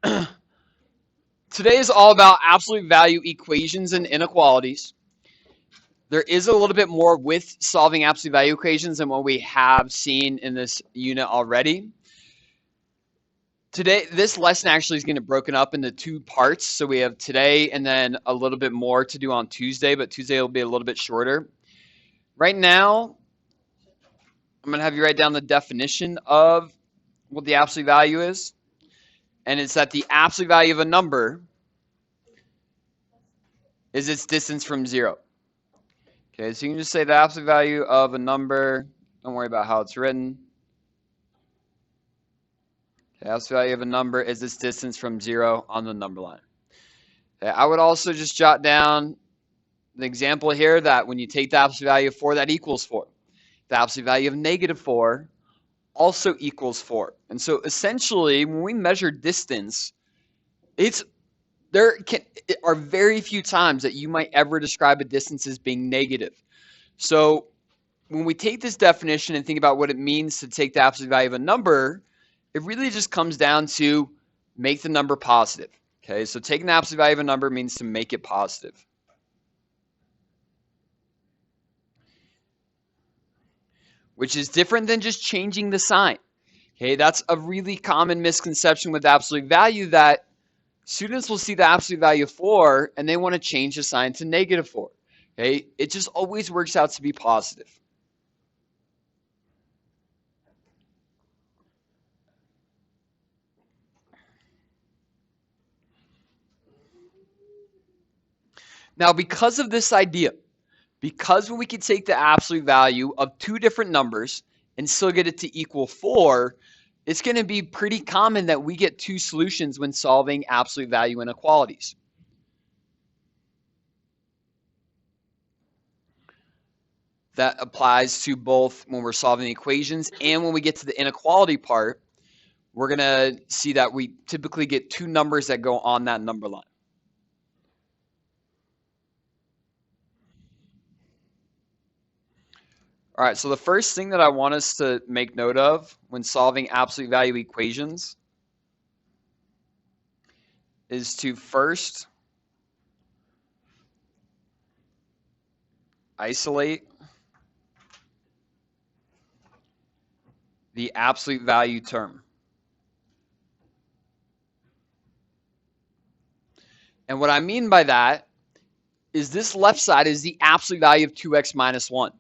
Today is all about absolute value equations and inequalities. There is a little bit more with solving absolute value equations than what we have seen in this unit already. Today, this lesson actually is going to be broken up into two parts. So we have today and then a little bit more to do on Tuesday, but Tuesday will be a little bit shorter. Right now, I'm going to have you write down the definition of what the absolute value is. And it's that the absolute value of a number is its distance from zero. Okay, so you can just say the absolute value of a number. Don't worry about how it's written. The absolute value of a number is its distance from zero on the number line. Okay, I would also just jot down the example here that when you take the absolute value of 4, that equals 4. The absolute value of negative 4 also equals 4. And so essentially, when we measure distance, there are very few times that you might ever describe a distance as being negative. So when we take this definition and think about what it means to take the absolute value of a number, it really just comes down to make the number positive. Okay, so taking the absolute value of a number means to make it positive. Which is different than just changing the sign. Okay, that's a really common misconception with absolute value, that students will see the absolute value of 4 and they want to change the sign to negative 4. Okay, it just always works out to be positive. Now, because of this idea, because we can take the absolute value of two different numbers and still get it to equal 4, it's going to be pretty common that we get two solutions when solving absolute value inequalities. That applies to both when we're solving the equations and when we get to the inequality part. We're going to see that we typically get two numbers that go on that number line. All right, so the first thing that I want us to make note of when solving absolute value equations is to first isolate the absolute value term. And what I mean by that is this left side is the absolute value of 2x minus 1.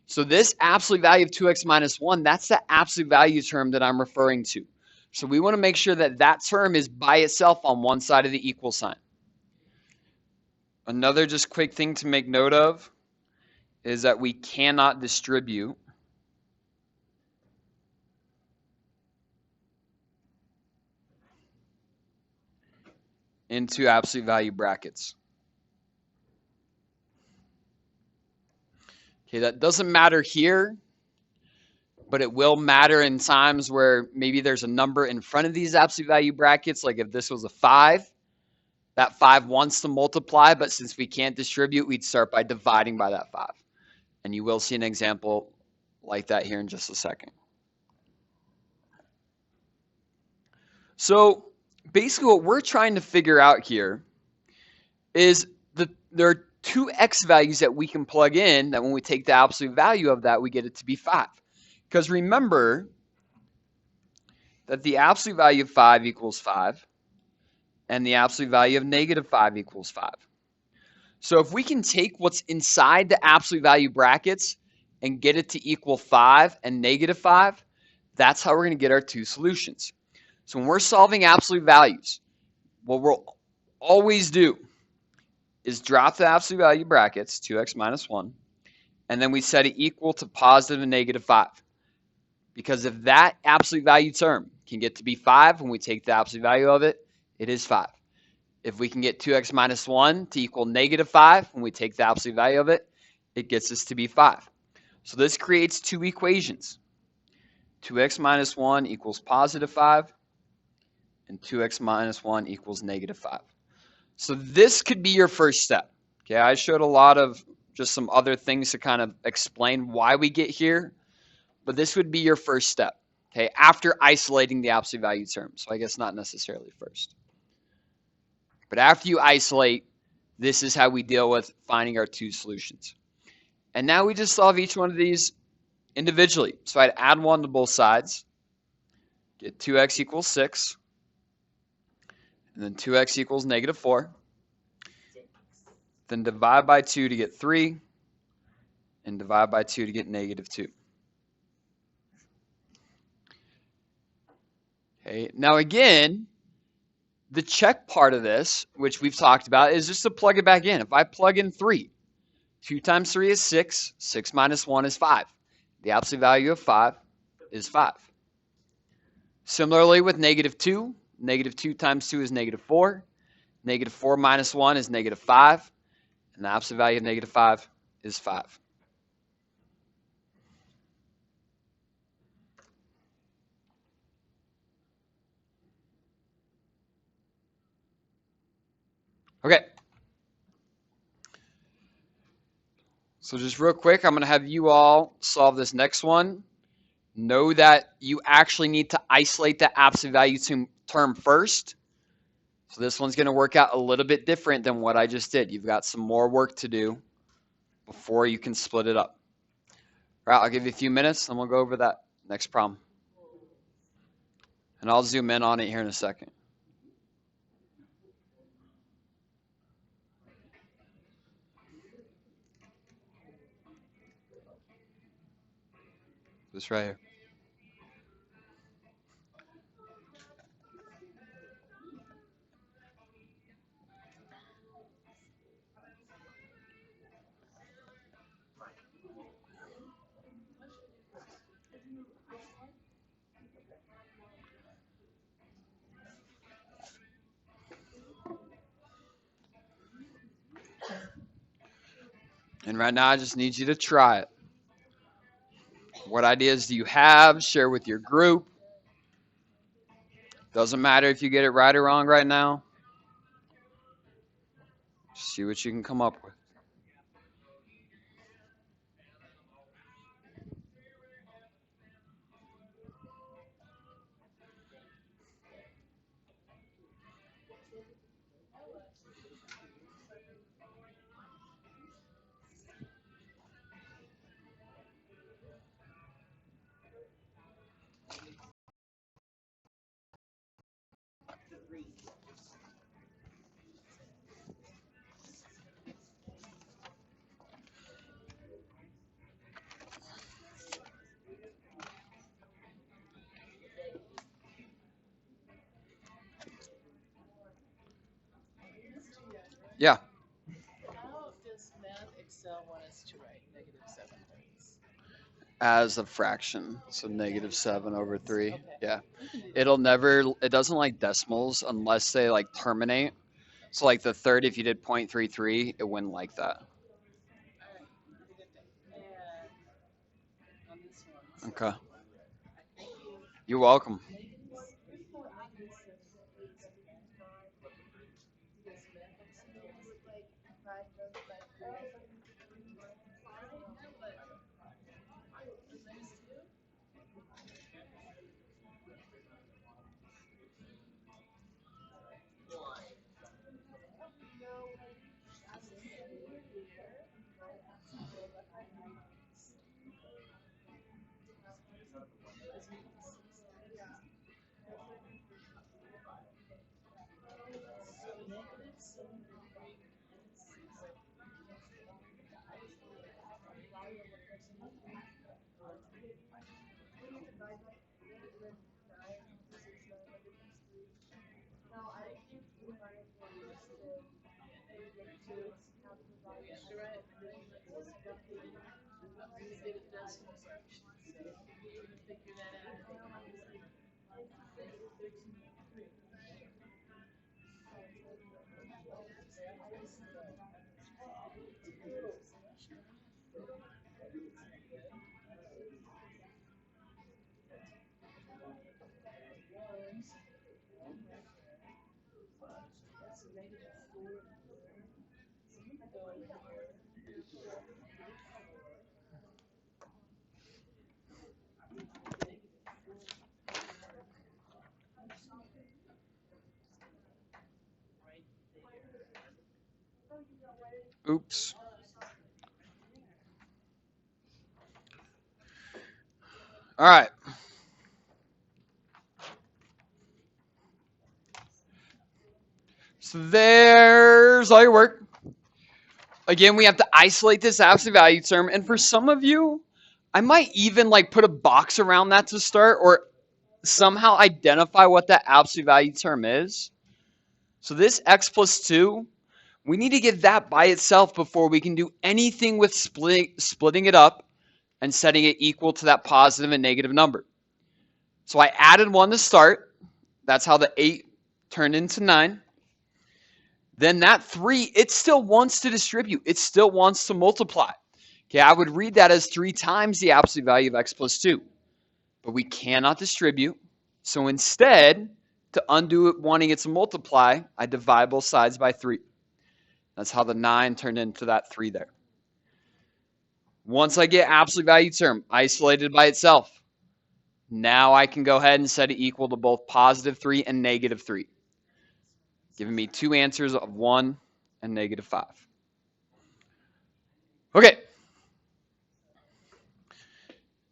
So this absolute value of 2x minus 1, that's the absolute value term that I'm referring to. So we want to make sure that that term is by itself on one side of the equal sign. Another just quick thing to make note of is that we cannot distribute into absolute value brackets. Okay, that doesn't matter here, but it will matter in times where maybe there's a number in front of these absolute value brackets. Like if this was a 5, that 5 wants to multiply, but since we can't distribute, we'd start by dividing by that 5. And you will see an example like that here in just a second. So basically what we're trying to figure out here is that there are two x values that we can plug in, that when we take the absolute value of that, we get it to be 5. Because remember that the absolute value of 5 equals 5, and the absolute value of negative 5 equals 5. So if we can take what's inside the absolute value brackets and get it to equal 5 and negative 5, that's how we're going to get our two solutions. So when we're solving absolute values, what we'll always do is drop the absolute value brackets, 2x minus 1, and then we set it equal to positive and negative 5. Because if that absolute value term can get to be 5 when we take the absolute value of it, it is 5. If we can get 2x minus 1 to equal negative 5 when we take the absolute value of it, it gets us to be 5. So this creates two equations. 2x minus 1 equals positive 5, and 2x minus 1 equals negative 5. So this could be your first step. Okay, I showed a lot of just some other things to kind of explain why we get here, but this would be your first step. Okay, after isolating the absolute value term. So I guess not necessarily first. But after you isolate, this is how we deal with finding our two solutions. And now we just solve each one of these individually. So I'd add 1 to both sides, get 2x equals 6, and then 2x equals negative 4. Then divide by 2 to get 3, and divide by 2 to get negative 2. Okay, now again, the check part of this, which we've talked about, is just to plug it back in. If I plug in 3, 2 times 3 is 6, 6 minus 1 is 5. The absolute value of 5 is 5. Similarly with negative 2, negative 2 times 2 is negative 4. Negative 4 minus 1 is negative 5. And the absolute value of negative 5 is 5. Okay. So just real quick, I'm going to have you all solve this next one. Know that you actually need to isolate the absolute value term first. So this one's going to work out a little bit different than what I just did. You've got some more work to do before you can split it up. All right, I'll give you a few minutes and we'll go over that next problem. And I'll zoom in on it here in a second. This right here. And right now I just need you to try it. What ideas do you have? Share with your group. Doesn't matter if you get it right or wrong right now. See what you can come up with. Yeah. How does Math Excel want us to write -7 things? As a fraction. So negative 7 over 3. Okay. Yeah. It doesn't like decimals unless they like terminate. So like the third, if you did 0.33, it wouldn't like that. All right. Good thing. And on this one. Okay. Thank you. You're welcome. Oops. All right. So there's all your work. Again, we have to isolate this absolute value term. And for some of you, I might even like put a box around that to start or somehow identify what that absolute value term is. So this x plus 2, we need to get that by itself before we can do anything with splitting it up and setting it equal to that positive and negative number. So I added 1 to start. That's how the 8 turned into 9. Then that 3, it still wants to distribute. It still wants to multiply. Okay, I would read that as 3 times the absolute value of x plus 2. But we cannot distribute. So instead, to undo it wanting it to multiply, I divide both sides by 3. That's how the 9 turned into that 3 there. Once I get absolute value term isolated by itself, now I can go ahead and set it equal to both positive 3 and negative 3, giving me 2 answers of 1 and negative 5. Okay.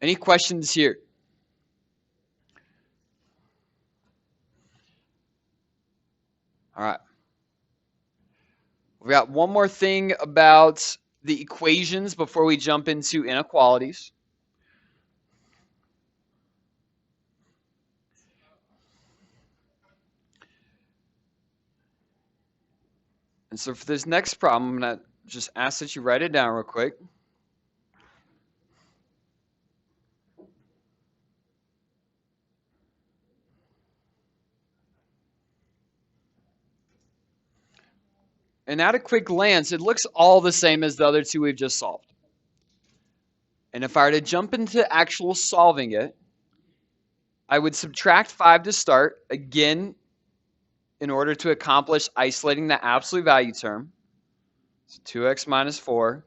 Any questions here? All right. We got one more thing about the equations before we jump into inequalities. And so for this next problem, I'm going to just ask that you write it down real quick. And at a quick glance, it looks all the same as the other two we've just solved. And if I were to jump into actual solving it, I would subtract 5 to start, again, in order to accomplish isolating the absolute value term. So 2x minus 4.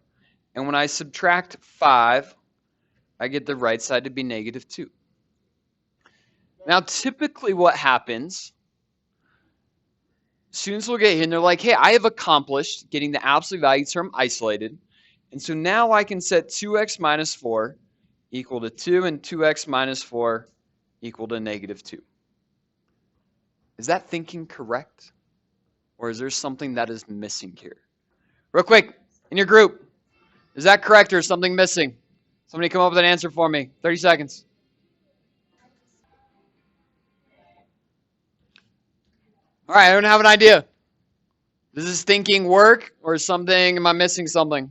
And when I subtract 5, I get the right side to be negative 2. Now, typically what happens, students will get here and they're like, hey, I have accomplished getting the absolute value term isolated. And so now I can set 2x minus 4 equal to 2 and 2x minus 4 equal to negative 2. Is that thinking correct? Or is there something that is missing here? Real quick, in your group, is that correct or is something missing? Somebody come up with an answer for me. 30 seconds. All right, I don't have an idea. Does this thinking work or something? Am I missing something?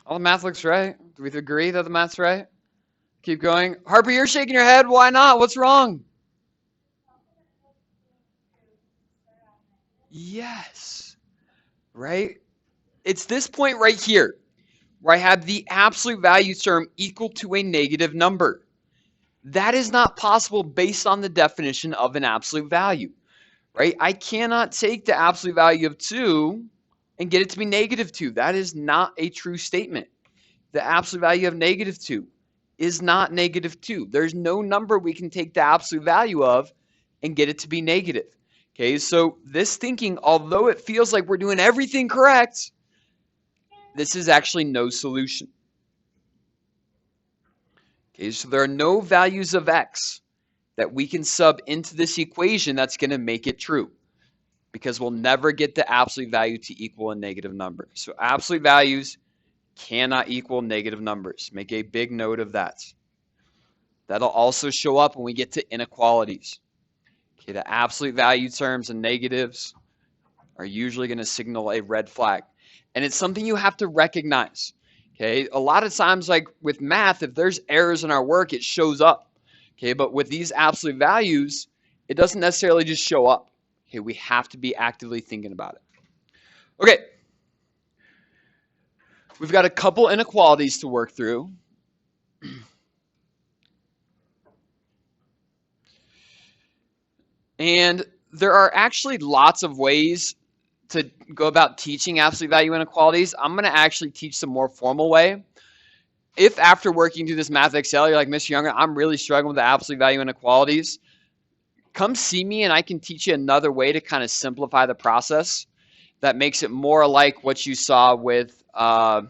All the math looks right. Do we agree that the math's right? Keep going. Harper, you're shaking your head. Why not? What's wrong? Yes. Right? It's this point right here where I have the absolute value term equal to a negative number. That is not possible based on the definition of an absolute value, right? I cannot take the absolute value of 2 and get it to be negative 2. That is not a true statement. The absolute value of negative 2 is not negative 2. There's no number we can take the absolute value of and get it to be negative. Okay, so this thinking, although it feels like we're doing everything correct, this is actually no solution. Okay, so there are no values of x that we can sub into this equation that's going to make it true, because we'll never get the absolute value to equal a negative number. So absolute values cannot equal negative numbers. Make a big note of that. That'll also show up when we get to inequalities. Okay, the absolute value terms and negatives are usually going to signal a red flag. And it's something you have to recognize. Okay, a lot of times, like with math, if there's errors in our work, it shows up. Okay, but with these absolute values, it doesn't necessarily just show up. Okay, we have to be actively thinking about it. Okay, we've got a couple inequalities to work through. And there are actually lots of ways to go about teaching absolute value inequalities. I'm going to actually teach the more formal way. If after working through this Math Excel, you're like, Mr. Younger, I'm really struggling with the absolute value inequalities, come see me and I can teach you another way to kind of simplify the process that makes it more like what you saw with the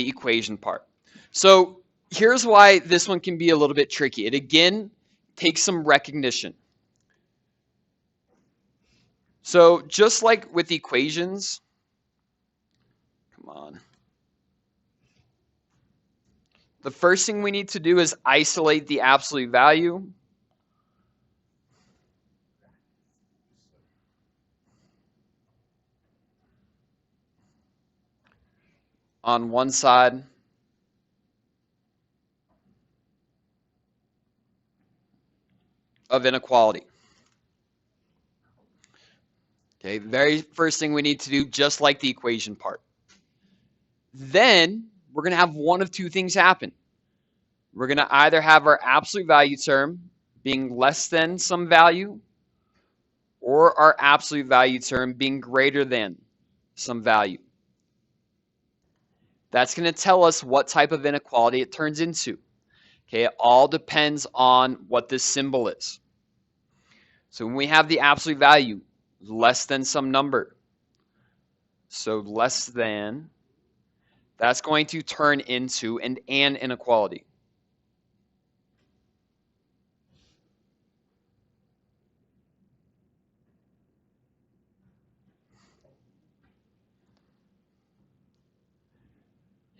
equation part. So here's why this one can be a little bit tricky. It again takes some recognition. So just like with equations, come on. The first thing we need to do is isolate the absolute value. On one side of inequality. Okay, very first thing we need to do, just like the equation part. Then we're going to have one of two things happen. We're going to either have our absolute value term being less than some value, or our absolute value term being greater than some value. That's going to tell us what type of inequality it turns into. Okay, it all depends on what this symbol is. So when we have the absolute value less than some number, so less than, that's going to turn into an inequality.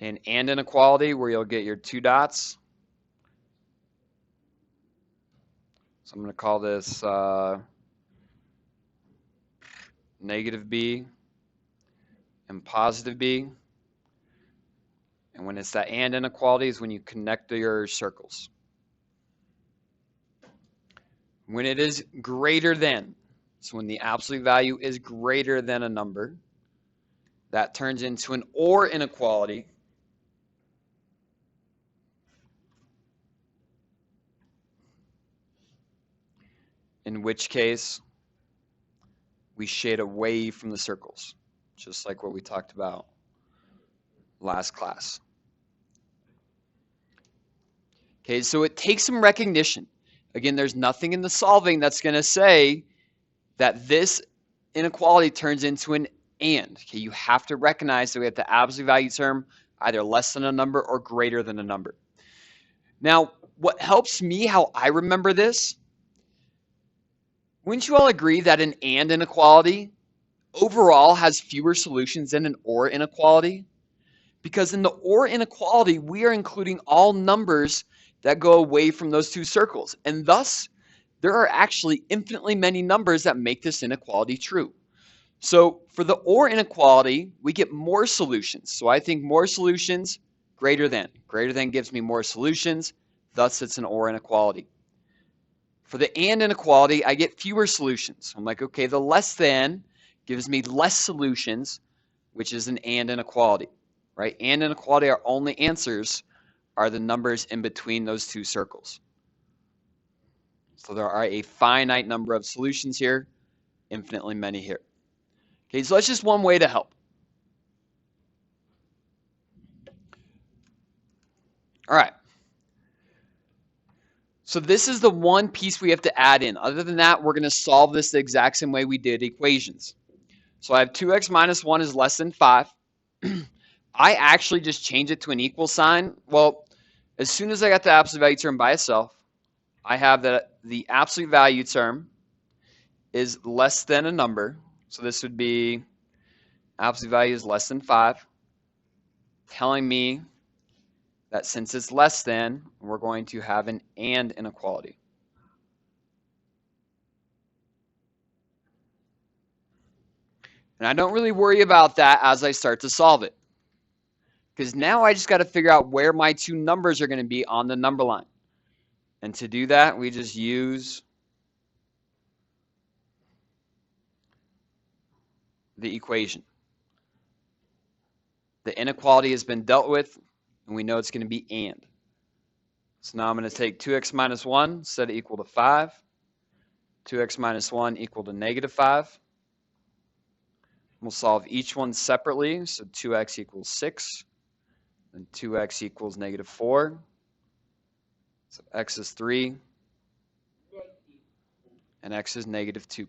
An inequality where you'll get your two dots. So I'm going to call this negative b and positive b. And when it's that and inequality is when you connect your circles. When it is greater than, so when the absolute value is greater than a number, that turns into an or inequality. In which case, we shade away from the circles, just like what we talked about last class. Okay, so it takes some recognition. Again, there's nothing in the solving that's going to say that this inequality turns into an and. Okay, you have to recognize that we have the absolute value term either less than a number or greater than a number. Now, what helps me, how I remember this, wouldn't you all agree that an and inequality overall has fewer solutions than an or inequality? Because in the or inequality, we are including all numbers that go away from those two circles. And thus, there are actually infinitely many numbers that make this inequality true. So for the or inequality, we get more solutions. So I think more solutions, greater than. Greater than gives me more solutions, thus it's an or inequality. For the and inequality, I get fewer solutions. I'm like, okay, the less than gives me less solutions, which is an and inequality, right? And inequality, our only answers are the numbers in between those two circles. So there are a finite number of solutions here, infinitely many here. Okay, so that's just one way to help. All right. So this is the one piece we have to add in. Other than that, we're going to solve this the exact same way we did equations. So I have 2x minus 1 is less than 5. I actually just change it to an equal sign. Well, as soon as I got the absolute value term by itself, I have that the absolute value term is less than a number. So this would be absolute value is less than 5, telling me that since it's less than, we're going to have an and inequality. And I don't really worry about that as I start to solve it. Because now I just got to figure out where my two numbers are going to be on the number line. And to do that, we just use the equation. The inequality has been dealt with, and we know it's going to be and. So now I'm going to take 2x minus 1, set it equal to 5. 2x minus 1 equal to negative 5. We'll solve each one separately. So 2x equals 6, and 2x equals negative 4. So x is 3, and x is negative 2.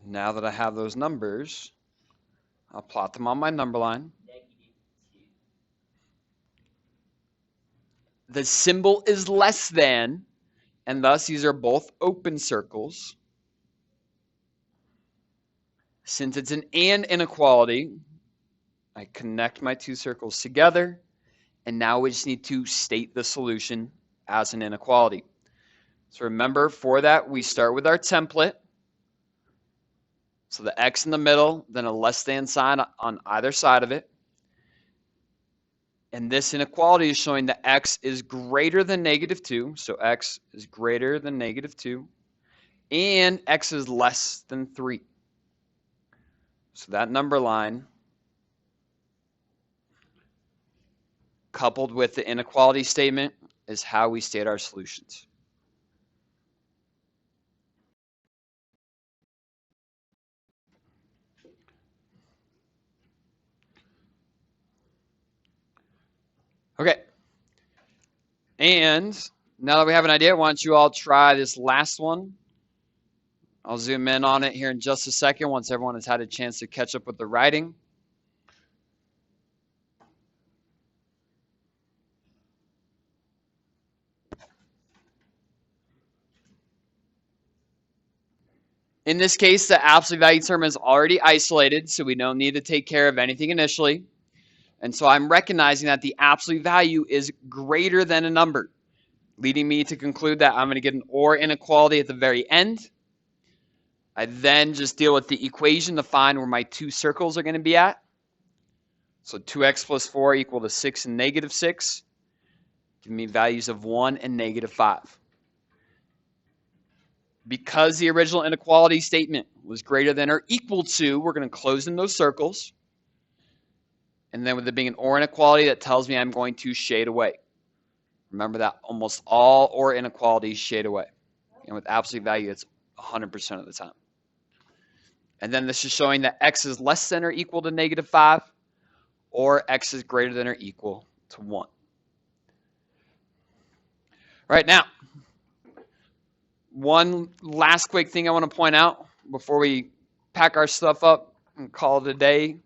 Now that I have those numbers, I'll plot them on my number line. The symbol is less than, and thus these are both open circles. Since it's an and inequality, I connect my two circles together, and now we just need to state the solution as an inequality. So remember, for that, we start with our template. So the x in the middle, then a less than sign on either side of it. And this inequality is showing that x is greater than negative 2. So x is greater than negative 2. And x is less than 3. So that number line, coupled with the inequality statement, is how we state our solutions. Okay. And now that we have an idea, why don't you all try this last one? I'll zoom in on it here in just a second once everyone has had a chance to catch up with the writing. In this case, the absolute value term is already isolated, so we don't need to take care of anything initially. And so I'm recognizing that the absolute value is greater than a number, leading me to conclude that I'm going to get an OR inequality at the very end. I then just deal with the equation to find where my two circles are going to be at. So 2x plus 4 equal to 6 and negative 6. Give me values of 1 and negative 5. Because the original inequality statement was greater than or equal to, we're going to close in those circles. And then with it being an OR inequality, that tells me I'm going to shade away. Remember that almost all OR inequalities shade away. And with absolute value, it's 100% of the time. And then this is showing that x is less than or equal to negative 5, or x is greater than or equal to 1. All right, now, one last quick thing I want to point out before we pack our stuff up and call it a day.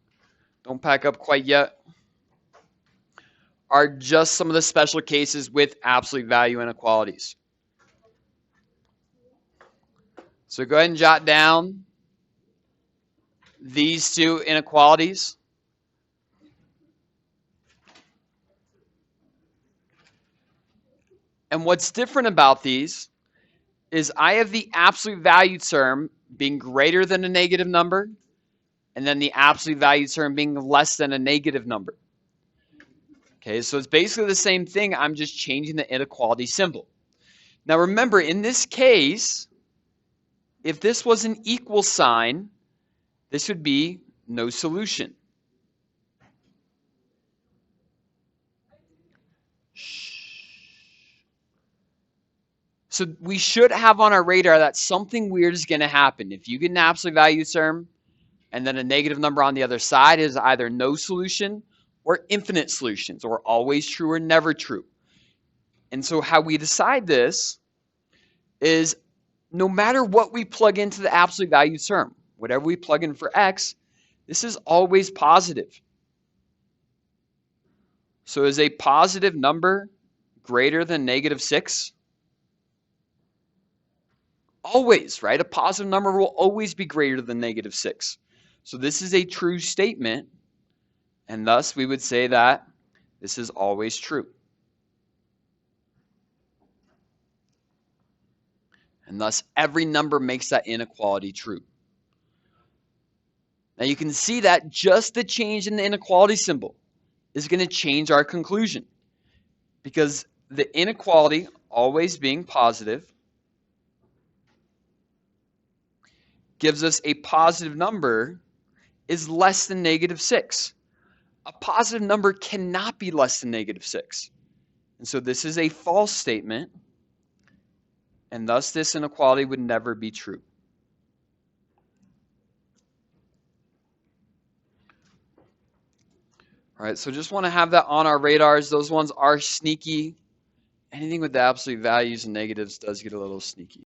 Don't pack up quite yet. Are just some of the special cases with absolute value inequalities. So go ahead and jot down these two inequalities. And what's different about these is I have the absolute value term being greater than a negative number, and then the absolute value term being less than a negative number. Okay, so it's basically the same thing. I'm just changing the inequality symbol. Now remember, in this case, if this was an equal sign, this would be no solution. So we should have on our radar that something weird is going to happen. If you get an absolute value term and then a negative number on the other side, is either no solution or infinite solutions, or always true or never true. And so how we decide this is no matter what we plug into the absolute value term, whatever we plug in for x, this is always positive. So is a positive number greater than negative 6? Always, right? A positive number will always be greater than negative 6. So this is a true statement, and thus we would say that this is always true. And thus every number makes that inequality true. Now you can see that just the change in the inequality symbol is going to change our conclusion, because the inequality always being positive gives us a positive number is less than negative 6. A positive number cannot be less than negative 6. And so this is a false statement, and thus this inequality would never be true. All right, so just want to have that on our radars. Those ones are sneaky. Anything with the absolute values and negatives does get a little sneaky.